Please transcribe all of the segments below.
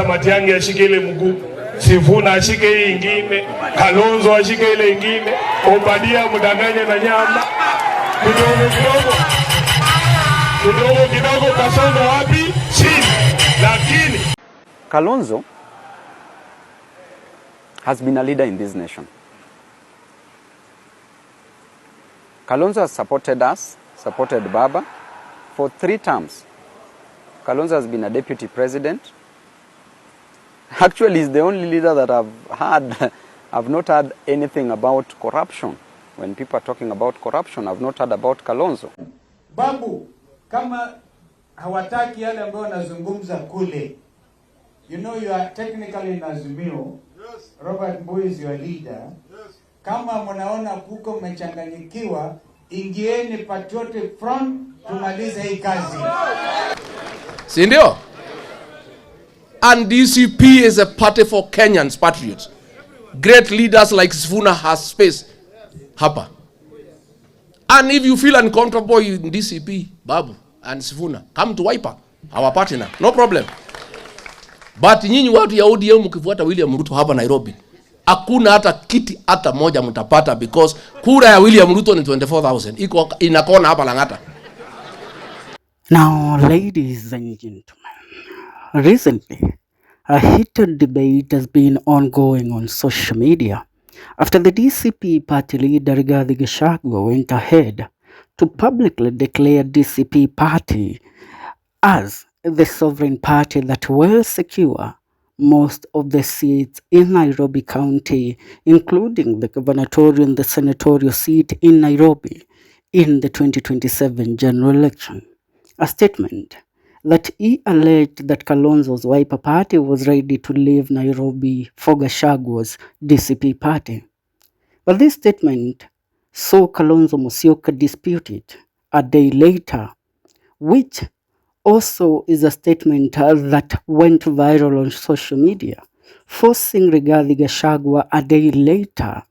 Matiang'i ashike ile mguu, Sifuna ashike hii ingine, Kalonzo ashike ile ingine, Obadia mdanganye na nyama. Kidogo kasongo wapi? Chini. Lakini Kalonzo has been a leader in this nation. Kalonzo has supported us, supported Baba for 3 terms. Kalonzo has been a deputy president. Actually, he's the only leader that I've not heard anything about corruption. When people are talking about corruption, I've not heard about Kalonzo. Babu, kama hawataki yale ambayo wanazungumza kule, you know you are technically in Azimio. Yes. Robert Mbui is your leader. Yes. Kama mnaona kuko mmechanganyikiwa, ingieni patriotic front tumalize hii kazi. Si ndio? And DCP is a party for Kenyans, patriots. Great leaders like Sifuna has space hapa. And if you feel uncomfortable in DCP, Babu and Sifuna, come to Wiper, our partner, no problem. But nyinyi watu ya ODM mkifuata William Ruto hapa Nairobi, hakuna hata kiti hata moja mtapata, because kura ya William Ruto ni 24,000. Iko inakona hapa Langata. Now, ladies and gentlemen, recently a heated debate has been ongoing on social media after the DCP party leader Rigathi Gachagua went ahead to publicly declare DCP party as the sovereign party that will secure most of the seats in Nairobi County, including the gubernatorial and the senatorial seat in Nairobi in the 2027 general election. A statement that he alleged that Kalonzo's Wiper party was ready to leave Nairobi for Gashagua's DCP party. But this statement saw Kalonzo Musyoka disputed a day later, which also is a statement that went viral on social media, forcing Rigathi Gachagua a day later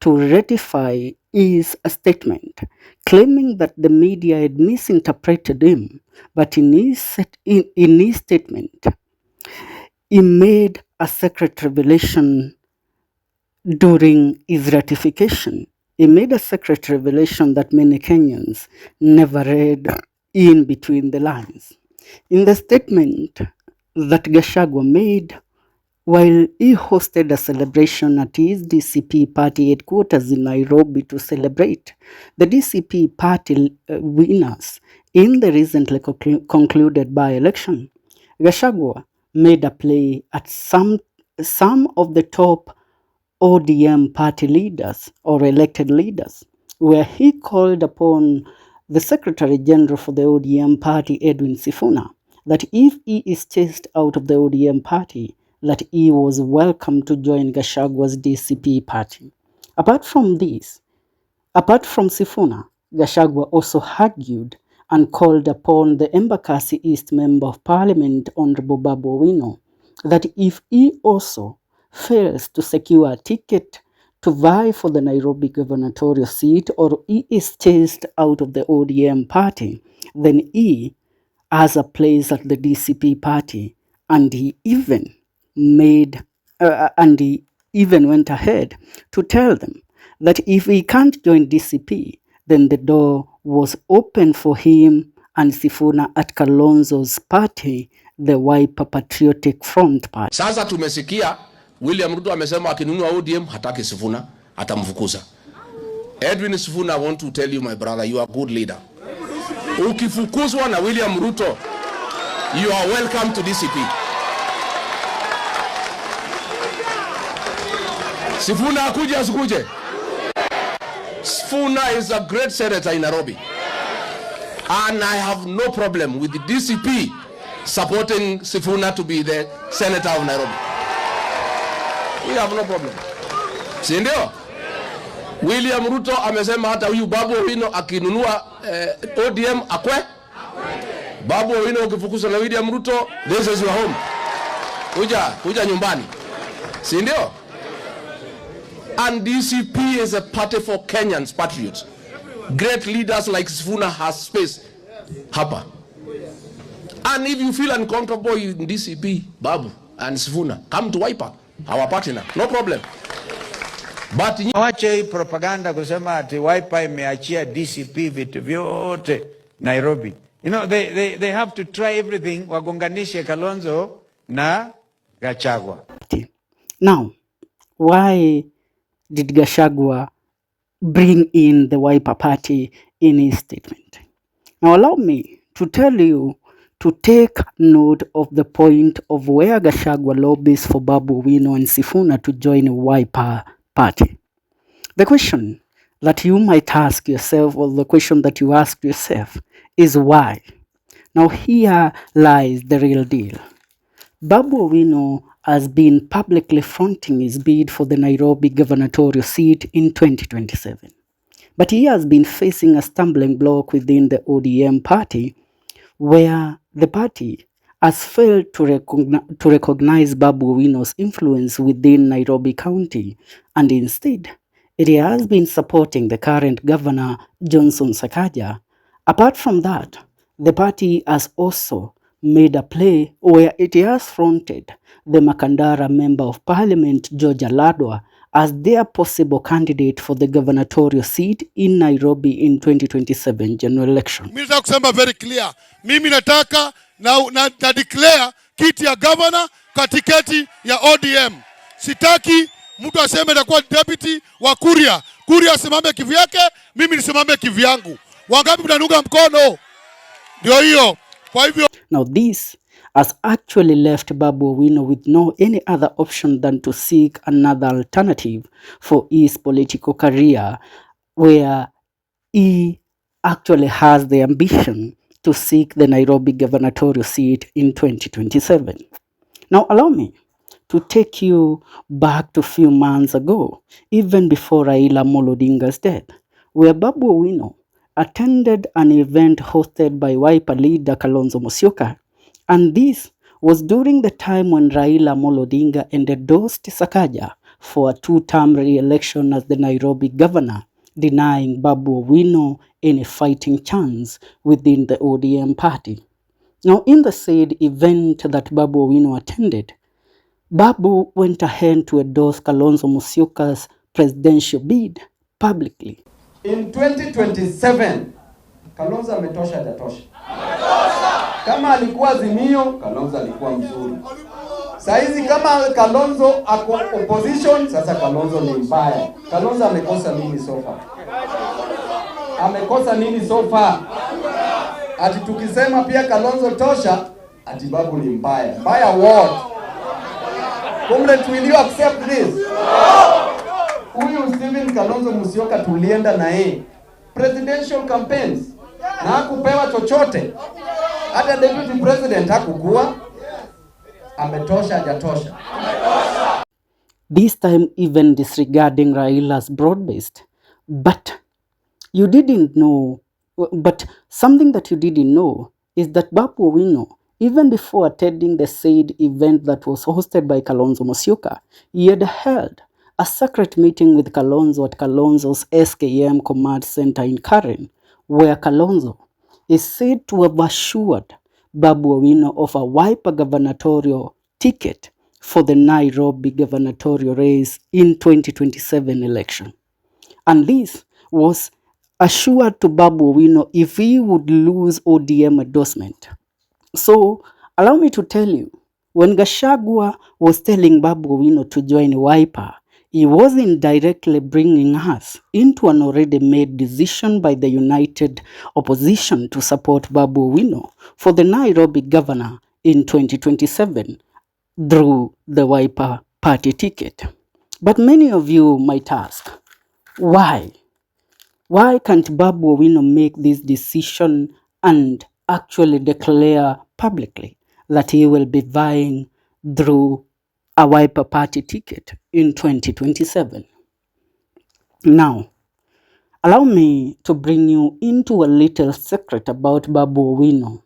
to ratify his statement, claiming that the media had misinterpreted him. But in his statement, he made a secret revelation during his ratification. He made a secret revelation that many Kenyans never read in between the lines. In the statement that Gashagua made while he hosted a celebration at his DCP party headquarters in Nairobi to celebrate the DCP party winners in the recently concluded by-election, Gashagua made a play at some of the top ODM party leaders or elected leaders, where he called upon the Secretary General for the ODM party, EDWIN Sifuna, that if he is chased out of the ODM party, that he was welcome to join Gashagua's DCP party. Apart from Sifuna, Gachagua also argued and called upon the Embakasi East Member of Parliament, Honorable Babu Owino, that if he also fails to secure a ticket to vie for the Nairobi gubernatorial seat, or he is chased out of the ODM party, then he has a place at the DCP party, and he even went ahead to tell them that if he can't join DCP, then the door was open for him and Sifuna at Kalonzo's party, the Wiper Patriotic Front Party. Sasa tumesikia William Ruto amesema akinunua ODM hataki Sifuna, atamfukuza. Edwin Sifuna, I want to tell you, my brother, you are a good leader. Ukifukuzwa na William Ruto, you are welcome to DCP. Sifuna akuje asikuje. Sifuna is a great senator in Nairobi. And I have no problem with the DCP supporting Sifuna to be the senator of Nairobi. We have no problem. Si ndio? William Ruto amesema hata huyu Babu Owino akinunua ODM akwe. Babu Owino ukifukuza na William Ruto, this is your home. Kuja nyumbani. Si ndio? And DCP is a party for Kenyans, patriots. Great leaders like Sifuna has space hapa. And if you feel uncomfortable in DCP, Babu and Sifuna. Come to Wiper, our partner. No problem. But wache hii propaganda kusema ati Wiper imeachia DCP vitu vyote Nairobi. You know, they have to try everything wagonganishe Kalonzo na Gachagua. Now, why did Gashagua bring in the Wiper party in his statement? Now, allow me to tell you to take note of the point of where Gashagua lobbies for Babu Owino and Sifuna to join a Wiper party. The question that you might ask yourself, or the question that you ask yourself, is why? Now, here lies the real deal. Babu Owino has been publicly fronting his bid for the Nairobi gubernatorial seat in 2027. But he has been facing a stumbling block within the ODM party, where the party has failed to recognize Babu Owino's influence within Nairobi County, and instead, it has been supporting the current governor, Johnson Sakaja. Apart from that, the party has also made a play where it has fronted the Makandara Member of Parliament, George Aladwa, as their possible candidate for the gubernatorial seat in Nairobi in 2027 general election. Mimi nataka kusema very clear. Mimi nataka na declare kiti ya governor katikati ya ODM. Sitaki mtu aseme atakuwa deputy wa Kuria. Kuria asimame kivyake, mimi nisimame kivyangu. Wangapi mnaunga mkono? Ndio hiyo. Kwa hivyo now this has actually left Babu Owino with no any other option than to seek another alternative for his political career, where he actually has the ambition to seek the Nairobi gubernatorial seat in 2027. Now allow me to take you back to a few months ago, even before Raila Amolo Odinga's death, where Babu Owino attended an event hosted by Wiper leader Kalonzo Musyoka, and this was during the time when Raila Amolo Odinga endorsed Sakaja for a two-term re-election as the Nairobi governor, denying Babu Owino any fighting chance within the ODM party. Now, in the said event that Babu Owino attended, Babu went ahead to endorse Kalonzo Musyoka's presidential bid publicly. In 2027, Kalonzo ametosha hajatosha. Kama alikuwa Azimio, Kalonzo alikuwa mzuri. Saizi kama Kalonzo ako opposition, sasa Kalonzo ni mbaya. Kalonzo amekosa nini so far? Amekosa nini so far? Ati tukisema pia Kalonzo tosha, ati Babu ni mbaya. Mbaya what? Comrade, will you accept this? Huyu Stephen Kalonzo Musyoka tulienda na yeye presidential campaigns na hakupewa chochote. Hata deputy president hakukuwa. Ametosha hajatosha. This time even disregarding Raila's broad-based. But something that you didn't know is that Babu Owino, even before attending the said event that was hosted by Kalonzo Musyoka, he had held a secret meeting with Kalonzo at Kalonzo's SKM Command Center in Karen, where Kalonzo is said to have assured Babu Owino of a Wiper gubernatorial ticket for the Nairobi gubernatorial race in 2027 election. And this was assured to Babu Owino if he would lose ODM endorsement. So, allow me to tell you, when Gashagua was telling Babu Owino to join Wiper, he wasn't directly bringing us into an already made decision by the united opposition to support Babu Owino for the Nairobi governor in 2027 through the Wiper party ticket. But many of you might ask, why? Why can't Babu Owino make this decision and actually declare publicly that he will be vying through a Wiper party ticket in 2027? Now, allow me to bring you into a little secret about Babu Owino.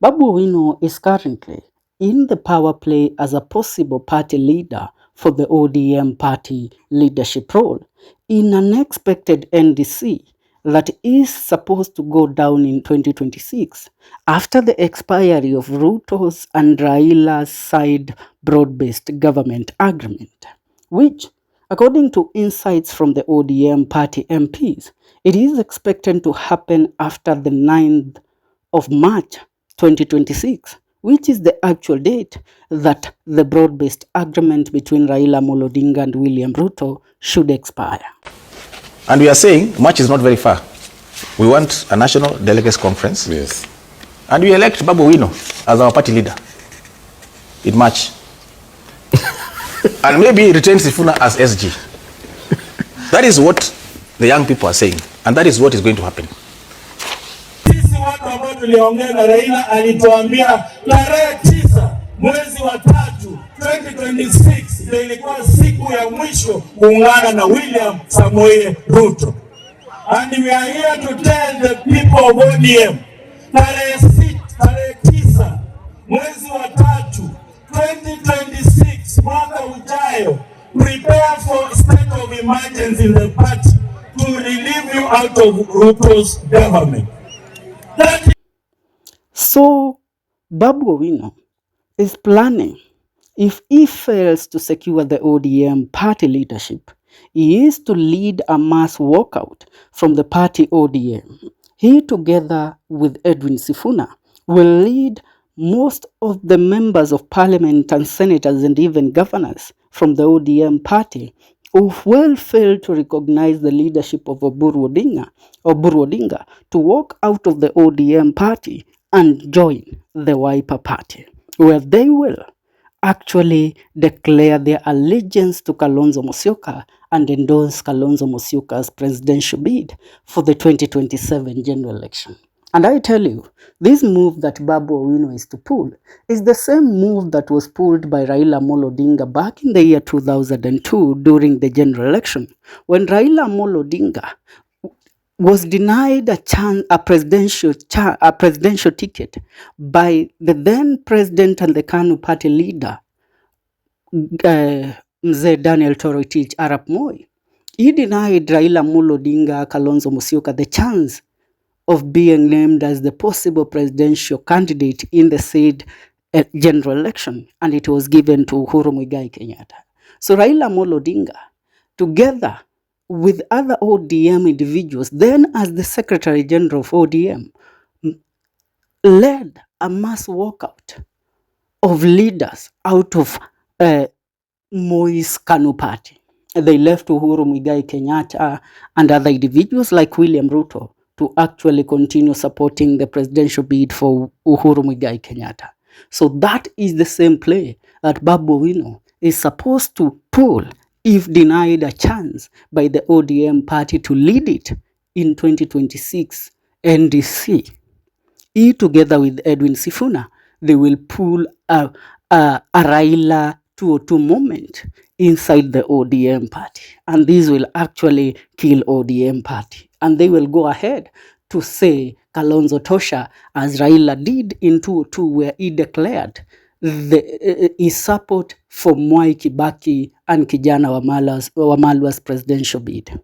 Babu Owino is currently in the power play as a possible party leader for the ODM party leadership role in an expected NDC that is supposed to go down in 2026 after the expiry of Ruto's and Raila's side broad-based government agreement, which, according to insights from the ODM party MPs, it is expected to happen after the 9th of March 2026, which is the actual date that the broad-based agreement between Raila Amolo Odinga and William Ruto should expire. And we are saying March is not very far. We want a national delegates conference. Yes. And we elect Babu Owino as our party leader in March. And maybe retain Sifuna as SG. That is what the young people are saying. And that is what is going to happen. Sisi watu ambao tuliongea na Raila alituambia tarehe 9 mwezi wa 3 2026 ndio ilikuwa siku ya mwisho kuungana na William Samoei Ruto. And we are here to tell the people of ODM, tarehe 9 mwezi wa 3 2026 mwaka ujayo, prepare for state of emergency in the party to relieve you out of Ruto's government. So, Babu Owino is planning, if he fails to secure the ODM party leadership, he is to lead a mass walkout from the party ODM. He, together with EDWIN Sifuna, will lead most of the members of parliament and senators and even governors from the ODM party who will fail to recognize the leadership of Oburu Odinga to walk out of the ODM party and join the Wiper party, where they will actually declare their allegiance to Kalonzo Musyoka and endorse Kalonzo Musyoka's presidential bid for the 2027 general election. And I tell you, this move that Babu Owino is to pull is the same move that was pulled by Raila Amolo Odinga back in the year 2002 during the general election, when Raila Amolo Odinga was denied a presidential ticket by the then president and the KANU party leader, Mzee Daniel Toroitich Arap Moi. He denied Raila Amolo Odinga, Kalonzo Musyoka the chance of being named as the possible presidential candidate in the said general election, and it was given to Uhuru Muigai Kenyatta. So Raila Amolo Odinga, together with other ODM individuals, then as the Secretary General of ODM, led a mass walkout of leaders out of Moi's KANU party. They left Uhuru Muigai Kenyatta and other individuals like William Ruto to actually continue supporting the presidential bid for Uhuru Muigai Kenyatta. So that is the same play that Babu Owino is supposed to pull if denied a chance by the ODM party to lead it in 2026 NDC. He, together with EDWIN Sifuna, they will pull a Raila 202 moment inside the ODM party. And this will actually kill ODM party. And they will go ahead to say Kalonzo Tosha, as Raila did in 2002, where he declared his support for Mwai Kibaki and Kijana Wamalwa's presidential bid.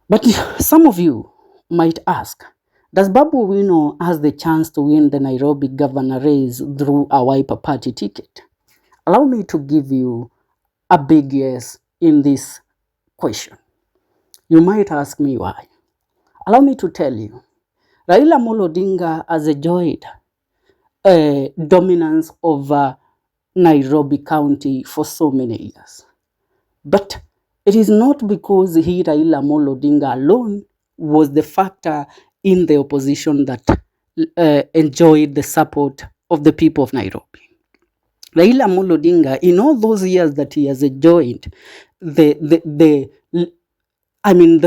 But some of you might ask, does Babu Owino has the chance to win the Nairobi governor race through a Wiper party ticket? Allow me to give you a big yes in this question. You might ask me why. Allow me to tell you, Raila Amolo Odinga has enjoyed dominance over Nairobi County for so many years. But it is not because he, Raila Amolo Odinga alone, was the factor in the opposition that enjoyed the support of the people of Nairobi. Raila Amolo Odinga, in all those years that he has enjoyed the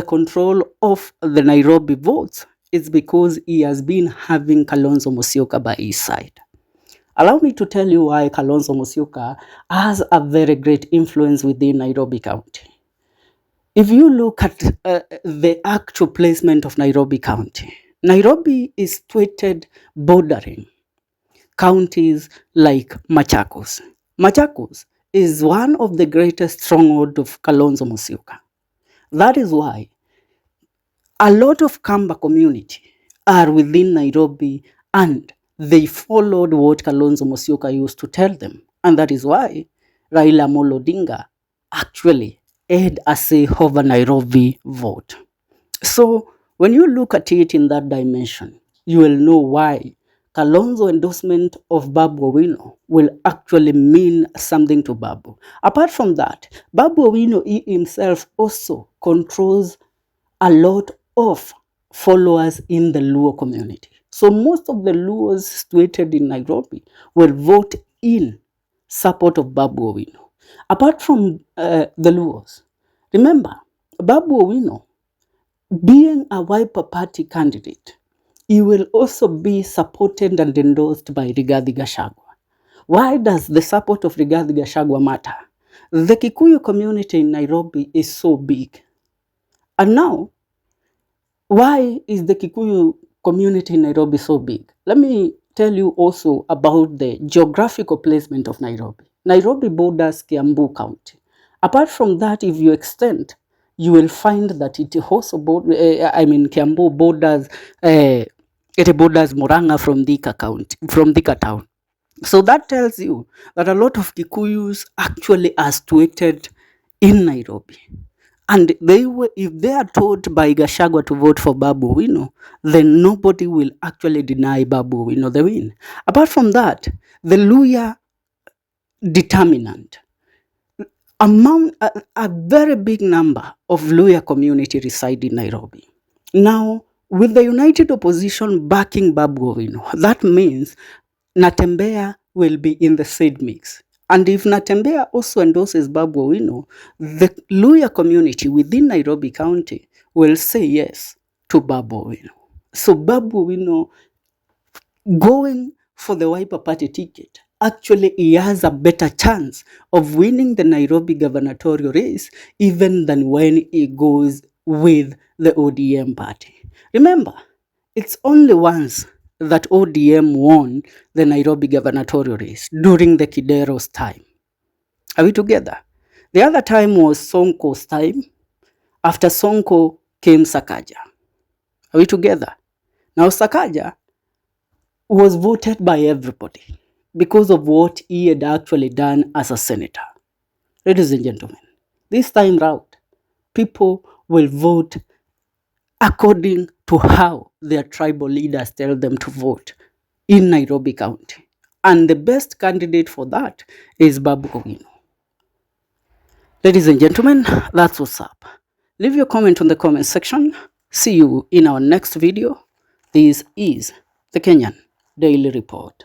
control of the Nairobi votes, it's because he has been having Kalonzo Musyoka by his side. Allow me to tell you why Kalonzo Musyoka has a very great influence within Nairobi County. If you look at the actual placement of Nairobi County, Nairobi is situated bordering counties like Machakos. Machakos is one of the greatest strongholds of Kalonzo Musyoka. That is why a lot of Kamba community are within Nairobi and they followed what Kalonzo Musyoka used to tell them. And that is why Raila Amolo Odinga actually had a say over Nairobi vote. So when you look at it in that dimension, you will know why Kalonzo endorsement of Babu Owino will actually mean something to Babu. Apart from that, Babu Owino himself also controls a lot of followers in the Luo community. So most of the Luos situated in Nairobi will vote in support of Babu Owino. Apart from the Luos, remember, Babu Owino, being a Wiper Party candidate, he will also be supported and endorsed by Rigathi Gachagua. Why does the support of Rigathi Gachagua matter? The Kikuyu community in Nairobi is so big. And now, why is the Kikuyu community in Nairobi so big? Let me tell you also about the geographical placement of Nairobi. Nairobi borders Kiambu County. Apart from that, if you extend, you will find that it also Kiambu borders, it borders Murang'a from Thika town. So that tells you that a lot of Kikuyus actually are situated in Nairobi. And if they are told by Gashagua to vote for Babu Owino, then nobody will actually deny Babu Owino the win. Apart from that, the Luya determinant. A very big number of Luya community reside in Nairobi. Now, with the united opposition backing Babu Owino, that means Natembeya will be in the said mix. And if Natembeya also endorses Babu Owino, the Luya community within Nairobi County will say yes to Babu Owino. So Babu Owino going for the Wiper Party ticket, actually he has a better chance of winning the Nairobi gubernatorial race even than when he goes with the ODM party. Remember, it's only once that ODM won the Nairobi gubernatorial race during the Kidero's time. Are we together? The other time was Sonko's time. After Sonko came Sakaja. Are we together? Now Sakaja was voted by everybody because of what he had actually done as a senator. Ladies and gentlemen, this time round, people will vote according to how their tribal leaders tell them to vote in Nairobi County. And the best candidate for that is Babu Owino. Ladies and gentlemen, that's what's up. Leave your comment on the comment section. See you in our next video. This is the Kenyan Daily Report.